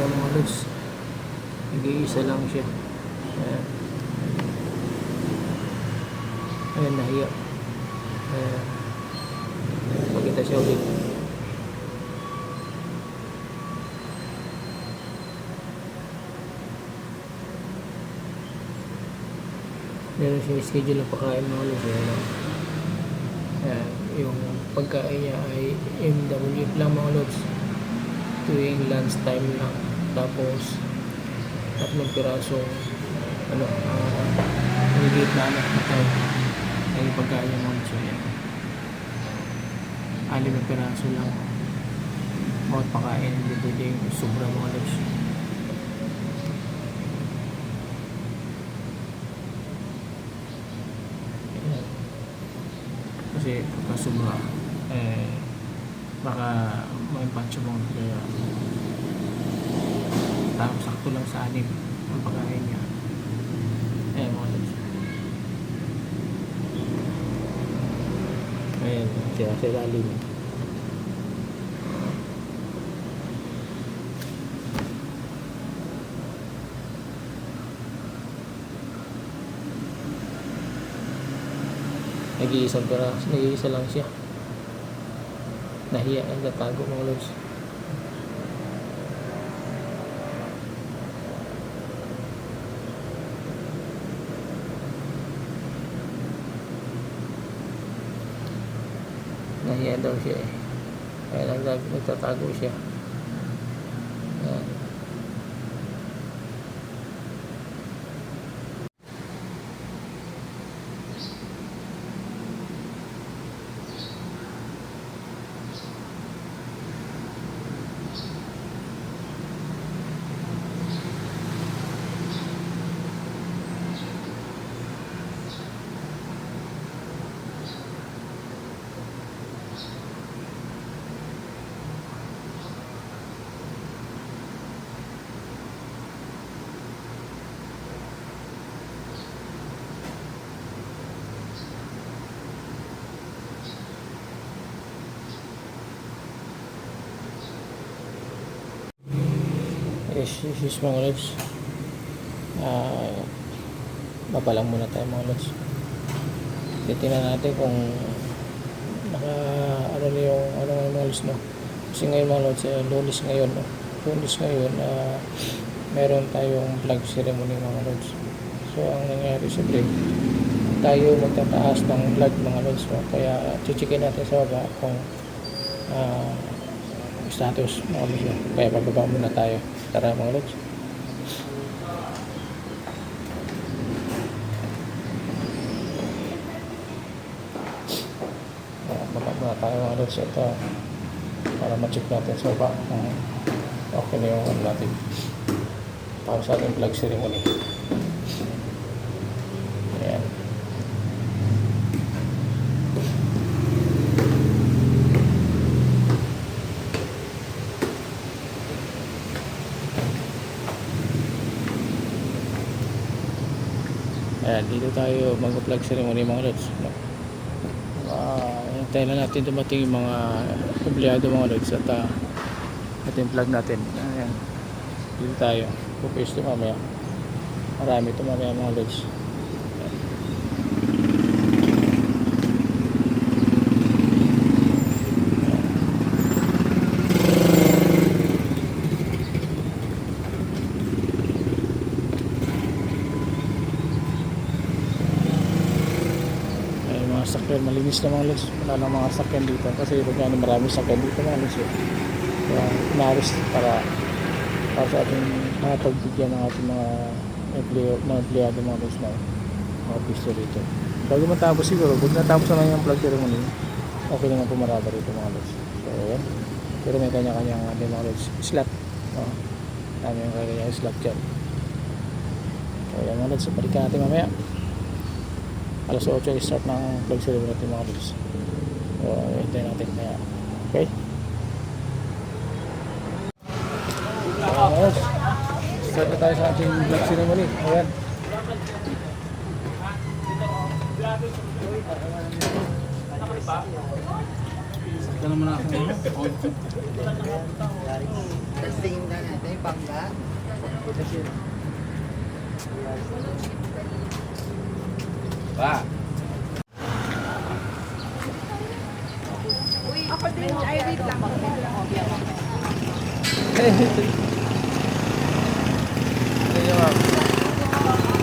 dito mga lods. Nag-iisa lang siya. Ayan. Ayan, nahiya. Ayan. Pakita siya ulit. Meron siya schedule na pakain mga lods. Ayan. Yung pagkain niya ay MWF lang mga lods. Tuwing lunch time lang. Tapos 3 pirasong nagigit na anak na tayo ay pagkain niya mga lods. Ayan. 5 piraso lang bawat pakain. Hindi pwedeng sobra mga lods. Ayan. Kasi pagka sobra baka may pancho mo, kaya tapos sakto lang sa 6 ang pagkain niya. Mga lods. Ayan siya sa ilalim. Nag-iisa lang siya. Nahiya ang natago mga lods. Nahiya daw siya kaya nagtatago siya. Ayan. Yes mga lods. Baba lang muna tayo mga lods. Titingnan natin kung naka na yung mga lods, no? Kasi ngayon mga lods, Lunes ngayon, no? Lunes ngayon, meron tayong flag ceremony mga lods. So ang nangyari siyempre, tayo magtataas ng flag mga lods, no? Kaya chichikin natin sa baba kung status mga lods, no? Kaya bababa muna tayo. Tara mga lods. Baba muna tayo mga lods. Ito para ma-check natin sa baba kung okay na yung natin para sa ating flag ceremony. Ayan. Ayan, dito tayo mag-flag ceremony mga lods. Hintayin na natin dumating yung mga empleyado mga lods at ating flag natin. Ayan, dito tayo. Pupesto mamaya. Marami ito mamaya mga lods. Sakyan, malinis na mga lods. Wala na mga sakyan dito kasi marami sakyan dito mga lods. Kaya inaris para sa ating mga pagbigyan ng ating mga empleyado mga lods na mga pisto dito. Bago matapos siguro, kung natapos naman yung flag ceremony, okay naman pumarada rito mga lods. So yan, pero may kanya-kanyang mga lods slot. Dami yung kanya-kanyang slot dyan. So yan mga lods, balikan natin mamaya. Alas 8 start ng flag ceremony natin mga lods. So, hintayin natin kaya. Okay? Start na tayo sa ating flag ceremony. Ayan. Dala mo na ako ngayon. Tapos tingin na natin yung bangga. Ba? Ako din, ay wait lang. Thank you, ma'am.